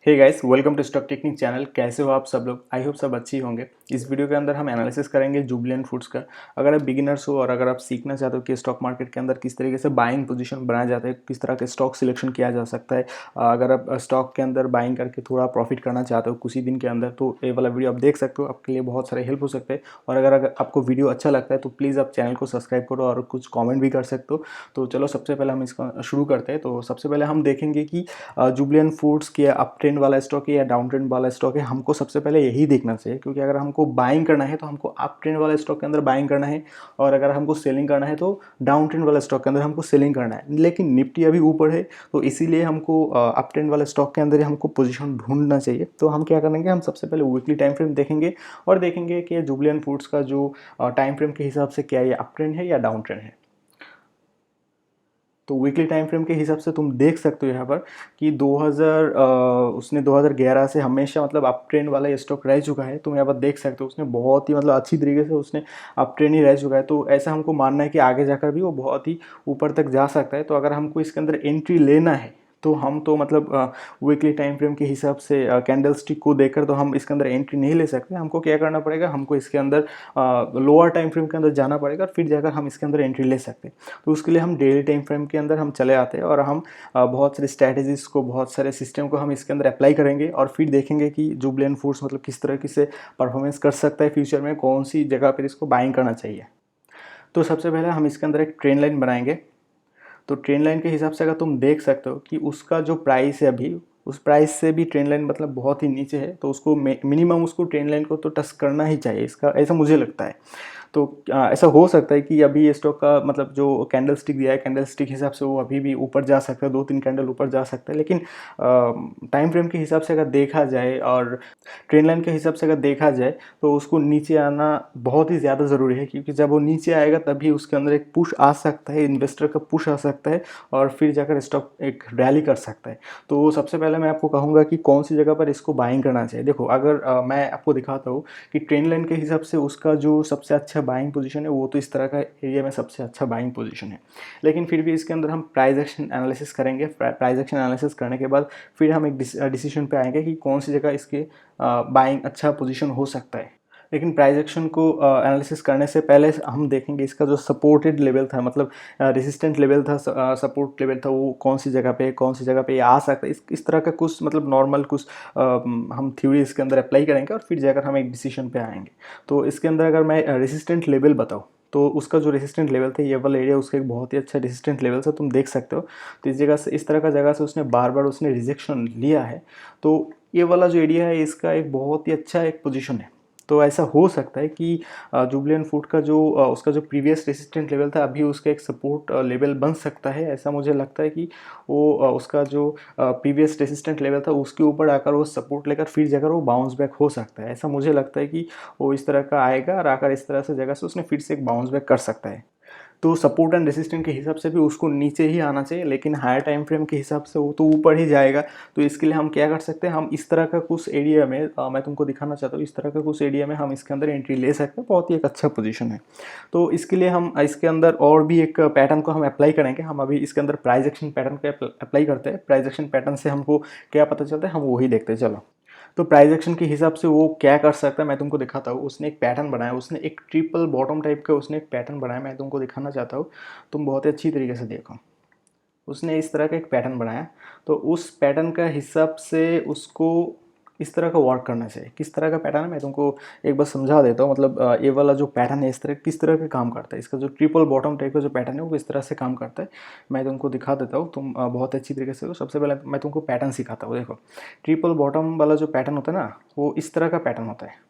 Hey guys, welcome to stock technique channel. कैसे हो आप सब लोग? आई होप सब अच्छी होंगे। इस वीडियो के अंदर हम एनालिसिस करेंगे जुबिलेंट फूड्स का। अगर आप बिगिनर्स हो और अगर आप सीखना चाहते हो कि स्टॉक मार्केट के अंदर किस तरीके से बाइंग पोजीशन बनाया जाता है, किस तरह के स्टॉक सिलेक्शन किया जा सकता है, अगर आप स्टॉक के अंदर बाइंग करके थोड़ा प्रॉफिट करना चाहते हो कुछ ही दिन के अंदर, तो ये वाला वीडियो आप देख सकते हो। आपके लिए बहुत सारे हेल्प हो सकते हैं। और अगर आपको वीडियो अच्छा लगता है तो प्लीज़ आप चैनल को सब्सक्राइब करो और कुछ कॉमेंट भी कर सकते हो। तो चलो सबसे पहले हम इसका शुरू करते हैं। तो सबसे पहले हम देखेंगे कि जुबिलेंट फूड्स की अप ट्रेंड वाला स्टॉक है या डाउन ट्रेंड वाला स्टॉक है। हमको सबसे पहले यही देखना चाहिए, क्योंकि अगर हमको बाइंग करना है तो हमको अप ट्रेंड वाले स्टॉक के अंदर बाइंग करना है, और अगर हमको सेलिंग करना है तो डाउन ट्रेंड वाले स्टॉक के अंदर हमको सेलिंग करना है। लेकिन निफ्टी अभी ऊपर है, तो इसीलिए हमको अप ट्रेंड वाले स्टॉक के अंदर ही हमको पोजीशन ढूंढना चाहिए। तो हम क्या करेंगे, हम सबसे पहले वीकली टाइम फ्रेम देखेंगे और देखेंगे कि जुबिलेंट फूड्स का जो टाइम फ्रेम के हिसाब से क्या ये अप ट्रेंड है या डाउन ट्रेंड है। तो वीकली टाइम फ्रेम के हिसाब से तुम देख सकते हो यहाँ पर कि 2011 से हमेशा मतलब अप ट्रेंड वाला ये स्टॉक रह चुका है। तुम यहाँ पर देख सकते हो उसने बहुत ही मतलब अच्छी तरीके से उसने अप ट्रेंड ही रह चुका है। तो ऐसा हमको मानना है कि आगे जाकर भी वो बहुत ही ऊपर तक जा सकता है। तो अगर हमको इसके अंदर एंट्री लेना है तो हम तो मतलब वीकली टाइम फ्रेम के हिसाब से कैंडल स्टिक को देखकर तो हम इसके अंदर एंट्री नहीं ले सकते। हमको क्या करना पड़ेगा, हमको इसके अंदर लोअर टाइम फ्रेम के अंदर जाना पड़ेगा और फिर जाकर हम इसके अंदर एंट्री ले सकते हैं। तो उसके लिए हम डेली टाइम फ्रेम के अंदर हम चले आते हैं और हम बहुत सारे स्ट्रैटेजीज को, बहुत सारे सिस्टम को हम इसके अंदर अप्लाई करेंगे और फिर देखेंगे कि जुबिलेंट फूड्स मतलब किस तरह से परफॉर्मेंस कर सकता है फ्यूचर में, कौन सी जगह पर इसको बाइंग करना चाहिए। तो सबसे पहले हम इसके अंदर एक ट्रेंड लाइन बनाएंगे। तो ट्रेंड लाइन के हिसाब से अगर तुम देख सकते हो कि उसका जो प्राइस है अभी, उस प्राइस से भी ट्रेंड लाइन मतलब बहुत ही नीचे है, तो उसको मिनिमम उसको ट्रेंड लाइन को तो टच करना ही चाहिए, इसका ऐसा मुझे लगता है। तो ऐसा हो सकता है कि अभी ये स्टॉक का मतलब जो कैंडल स्टिक दिया है, कैंडल स्टिक हिसाब से वो अभी भी ऊपर जा सकता है, 2-3 कैंडल ऊपर जा सकता है। लेकिन टाइम फ्रेम के हिसाब से अगर देखा जाए और ट्रेंड लाइन के हिसाब से अगर देखा जाए तो उसको नीचे आना बहुत ही ज़्यादा ज़रूरी है, क्योंकि जब वो नीचे आएगा तभी उसके अंदर एक पुश आ सकता है, इन्वेस्टर का पुश आ सकता है और फिर जाकर स्टॉक एक रैली कर सकता है। तो सबसे पहले मैं आपको कहूँगा कि कौन सी जगह पर इसको बाइंग करना चाहिए। देखो, अगर मैं आपको दिखाता हूँ कि ट्रेंड लाइन के हिसाब से उसका जो सबसे अच्छा बाइंग पोजीशन है वो तो इस तरह का एरिया में सबसे अच्छा बाइंग पोजीशन है। लेकिन फिर भी इसके अंदर हम प्राइस एक्शन एनालिसिस करेंगे। प्राइस एक्शन एनालिसिस करने के बाद फिर हम एक डिसीजन पे आएंगे कि कौन सी जगह इसके बाइंग अच्छा पोजीशन हो सकता है। लेकिन प्राइस एक्शन को एनालिसिस करने से पहले हम देखेंगे इसका जो सपोर्टेड लेवल था, मतलब रेजिस्टेंट लेवल था, सपोर्ट लेवल था, वो कौन सी जगह पे, कौन सी जगह पे ये आ सकता है। इस तरह का कुछ मतलब नॉर्मल कुछ हम थ्योरी इसके अंदर अप्लाई करेंगे और फिर जाकर हम एक डिसीजन पे आएंगे। तो इसके अंदर अगर मैं रेजिस्टेंट लेवल बताऊँ तो उसका जो रेजिस्टेंट लेवल था, ये वाला एरिया उसका एक बहुत ही अच्छा रेजिस्टेंट लेवल था, तुम देख सकते हो। तो इस जगह से, इस तरह का जगह से उसने बार बार उसने रिजेक्शन लिया है। तो ये वाला जो एरिया है इसका एक बहुत ही अच्छा एक पोजीशन है। तो ऐसा हो सकता है कि जुबिलेंट फूड का जो उसका जो प्रीवियस रेसिस्टेंट लेवल था अभी उसका एक सपोर्ट लेवल बन सकता है। ऐसा मुझे लगता है कि वो उसका जो प्रीवियस रेसिस्टेंट लेवल था उसके ऊपर आकर वो सपोर्ट लेकर फिर जाकर वो बाउंस बैक हो सकता है। ऐसा मुझे लगता है कि वो इस तरह का आएगा और आकर इस तरह से जगह से उसने फिर से एक बाउंस बैक कर सकता है। तो सपोर्ट एंड रेसिस्टेंट के हिसाब से भी उसको नीचे ही आना चाहिए, लेकिन हायर टाइम फ्रेम के हिसाब से वो तो ऊपर ही जाएगा। तो इसके लिए हम क्या कर सकते हैं, हम इस तरह का कुछ एरिया में मैं तुमको दिखाना चाहता हूँ, इस तरह का कुछ एरिया में हम इसके अंदर एंट्री ले सकते हैं। बहुत ही एक अच्छा पोजीशन है। तो इसके लिए हम इसके अंदर और भी एक पैटर्न को हम अप्लाई करेंगे। हम अभी इसके अंदर प्राइस एक्शन पैटर्न को अप्लाई करते हैं। प्राइस एक्शन पैटर्न से हमको क्या पता चलता है, हम वही देखते हैं। चलो, तो प्राइस एक्शन के हिसाब से वो क्या कर सकता है मैं तुमको दिखाता हूँ। उसने एक पैटर्न बनाया, उसने एक ट्रिपल बॉटम टाइप का उसने एक पैटर्न बनाया, मैं तुमको दिखाना चाहता हूँ। तुम बहुत ही अच्छी तरीके से देखो। उसने इस तरह का एक पैटर्न बनाया, तो उस पैटर्न का हिसाब से उसको इस तरह का वर्क करना चाहिए। किस तरह का पैटर्न है मैं तुमको एक बार समझा देता हूँ। मतलब ये वाला जो पैटर्न है इस तरह किस तरह का काम करता है, इसका जो ट्रिपल बॉटम टाइप का जो पैटर्न है वो इस तरह से काम करता है। मैं तुमको दिखा देता हूँ, तुम बहुत अच्छी तरीके से। सबसे पहले मैं तुमको पैटर्न सिखाता हूँ। देखो, ट्रिपल बॉटम वाला जो पैटर्न होता है ना, वो इस तरह का पैटर्न होता है।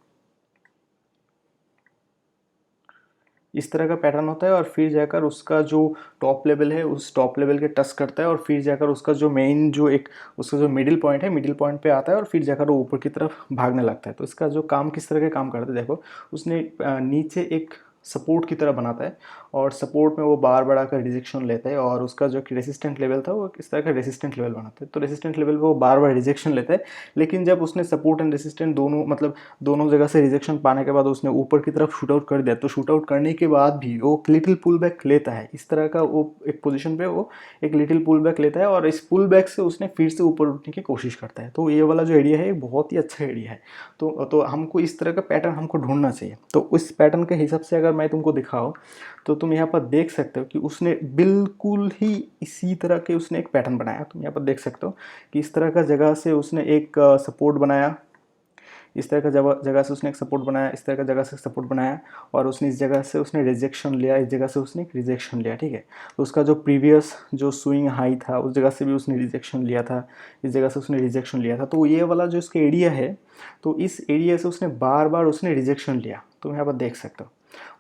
इस तरह का पैटर्न होता है और फिर जाकर उसका जो टॉप लेवल है उस टॉप लेवल के टच करता है और फिर जाकर उसका जो मेन जो एक उसका जो मिडिल पॉइंट है, मिडिल पॉइंट पे आता है और फिर जाकर वो ऊपर की तरफ भागने लगता है। तो इसका जो काम किस तरह के काम करता है देखो, उसने नीचे एक सपोर्ट की तरह बनाता है, और सपोर्ट में वो बार बार आकर रिजेक्शन लेता है, और उसका जो रेसिस्टेंट लेवल था वो इस तरह का रेसिस्टेंट लेवल बनाता है। तो रेसिस्टेंट लेवल पे वो बार बार रिजेक्शन लेता है, लेकिन जब उसने सपोर्ट एंड रेसिस्टेंट दोनों मतलब दोनों जगह से रिजेक्शन पाने के बाद उसने ऊपर की तरफ शूट आउट कर दिया, तो शूट आउट करने के बाद भी वो लिटिल पुल बैक लेता है। इस तरह का वो एक पोजीशन पे वो एक लिटिल पुल बैक लेता है, और इस पुल बैक से उसने फिर से ऊपर उठने की कोशिश करता है। तो ये वाला जो एरिया है बहुत ही अच्छा एरिया है। तो हमको इस तरह का पैटर्न हमको ढूंढना चाहिए। तो उस पैटर्न के हिसाब से अगर मैं तुमको दिखाऊं, तो तुम यहाँ पर देख सकते हो कि उसने बिल्कुल ही इसी तरह के उसने एक पैटर्न बनाया। तुम यहाँ पर देख सकते हो कि इस तरह का जगह से उसने एक सपोर्ट बनाया, इस तरह का जगह से उसने एक सपोर्ट बनाया, इस तरह का जगह से सपोर्ट बनाया, और उसने इस जगह से उसने रिजेक्शन लिया, इस जगह से उसने एक रिजेक्शन लिया, ठीक है। तो उसका जो प्रीवियस जो स्विंग हाई था उस जगह से भी उसने रिजेक्शन लिया था, इस जगह से उसने रिजेक्शन लिया था। तो ये वाला जो इसका एरिया है, तो इस एरिया से उसने बार बार उसने रिजेक्शन लिया। तो यहाँ पर देख सकते हो।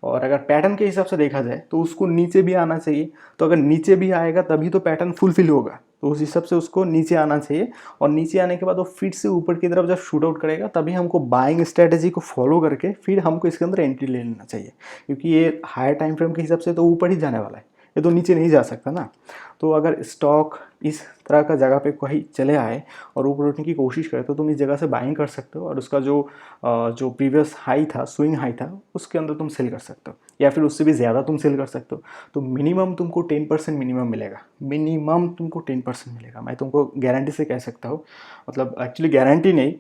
और अगर पैटर्न के हिसाब से देखा जाए तो उसको नीचे भी आना चाहिए। तो अगर नीचे भी आएगा तभी तो पैटर्न फुलफिल होगा। तो उस हिसाब से उसको नीचे आना चाहिए, और नीचे आने के बाद वो फिर से ऊपर की तरफ जब शूट आउट करेगा तभी हमको बाइंग स्ट्रेटेजी को फॉलो करके फिर हमको इसके अंदर एंट्री ले लेना चाहिए, क्योंकि ये हायर टाइम फ्रेम के हिसाब से तो ऊपर ही जाने वाला है, ये तो नीचे नहीं जा सकता ना। तो अगर स्टॉक इस तरह का जगह पे कहीं चले आए और ऊपर उठने की कोशिश करे, तो तुम इस जगह से बाइंग कर सकते हो, और उसका जो प्रीवियस हाई था, स्विंग हाई था, उसके अंदर तुम सेल कर सकते हो, या फिर उससे भी ज़्यादा तुम सेल कर सकते हो। तो मिनिमम तुमको 10% मिनिमम मिलेगा, मिनिमम तुमको 10% मिलेगा। मैं तुमको गारंटी से कह सकता हूँ, मतलब एक्चुअली गारंटी नहीं,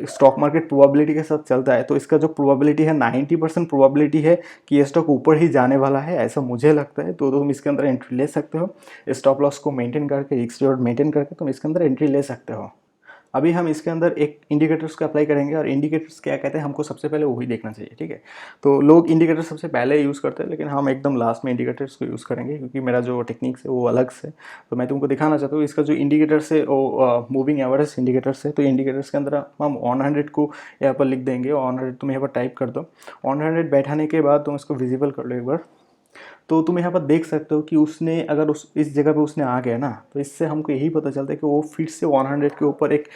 स्टॉक मार्केट प्रोबेबिलिटी के साथ चलता है, तो इसका जो प्रोबेबिलिटी है 90% प्रोबेबिलिटी है कि ये स्टॉक ऊपर ही जाने वाला है, ऐसा मुझे लगता है। तो तुम इसके अंदर एंट्री ले सकते हो, स्टॉप लॉस को मेंटेन करके, रिस्क रिवॉर्ड मेंटेन करके तुम इसके अंदर एंट्री ले सकते हो। अभी हम इसके अंदर एक इंडिकेटर्स को अप्लाई करेंगे, और इंडिकेटर्स क्या कहते हैं हमको सबसे पहले वही देखना चाहिए, ठीक है। तो लोग इंडिकेटर सबसे पहले यूज़ करते हैं, लेकिन हम एकदम लास्ट में इंडिकेटर्स को यूज़ करेंगे, क्योंकि मेरा जो टेक्निक्स है वो अलग से। तो मैं तुमको दिखाना चाहता हूँ इसका जो इंडिकेटर्स है वो मूविंग एवरेज इंडिकेटर्स है। तो इंडिकेटर्स के अंदर हम 100 को यहाँ पर लिख देंगे, 100 तुम यहाँ पर टाइप कर दो। 100 बैठाने के बाद तुम इसको विजिबल कर लो एक बार। तो तुम यहाँ पर देख सकते हो कि उसने अगर इस जगह पे उसने आ गया ना, तो इससे हमको यही पता चलता है कि वो फिर से 100 के ऊपर एक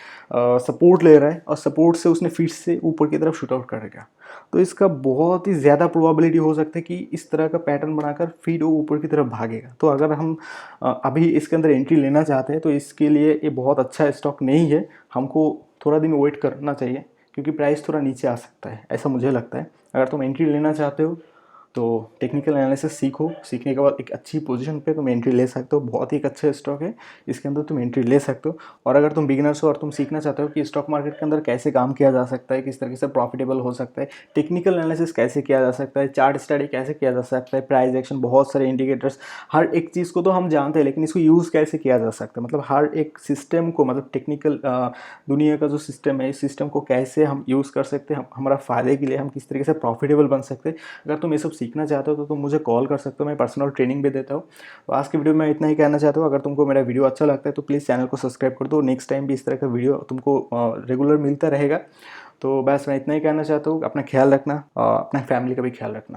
सपोर्ट ले रहा है, और सपोर्ट से उसने फिर से ऊपर की तरफ शूट आउट करेगा। तो इसका बहुत ही ज़्यादा प्रोबेबिलिटी हो सकता है कि इस तरह का पैटर्न बनाकर फिर वो ऊपर की तरफ भागेगा। तो अगर हम अभी इसके अंदर एंट्री लेना चाहते हैं, तो इसके लिए ये बहुत अच्छा स्टॉक नहीं है, हमको थोड़ा दिन वेट करना चाहिए, क्योंकि प्राइस थोड़ा नीचे आ सकता है, ऐसा मुझे लगता है। अगर तुम एंट्री लेना चाहते हो तो टेक्निकल एनालिसिस सीखो, सीखने के बाद एक अच्छी पोजीशन पे तुम एंट्री ले सकते हो। बहुत ही एक अच्छा स्टॉक है, इसके अंदर तुम एंट्री ले सकते हो। और अगर तुम बिगिनर्स हो और तुम सीखना चाहते हो कि स्टॉक मार्केट के अंदर कैसे काम किया जा सकता है, किस तरीके से प्रॉफिटेबल हो सकता है, टेक्निकल एनालिसिस कैसे किया जा सकता है, चार्ट स्टडी कैसे किया जा सकता है, प्राइस एक्शन, बहुत सारे इंडिकेटर्स, हर एक चीज़ को तो हम जानते हैं, लेकिन इसको यूज़ कैसे किया जा सकता है, मतलब हर एक सिस्टम को, मतलब टेक्निकल दुनिया का जो सिस्टम है, इस सिस्टम को कैसे हम यूज़ कर सकते हैं, हमारा फ़ायदे के लिए हम किस तरीके से प्रॉफिटेबल बन सकते हैं। अगर तुम ये सब सीखना चाहते हो तो तुम मुझे कॉल कर सकते हो, मैं पर्सनल ट्रेनिंग भी देता हूँ। तो आज की वीडियो में इतना ही कहना चाहता हूँ। अगर तुमको मेरा वीडियो अच्छा लगता है तो प्लीज़ चैनल को सब्सक्राइब कर दो, नेक्स्ट टाइम भी इस तरह का वीडियो तुमको रेगुलर मिलता रहेगा। तो बस मैं इतना ही कहना चाहता हूँ, अपना ख्याल रखना और अपना फैमिली का भी ख्याल रखना।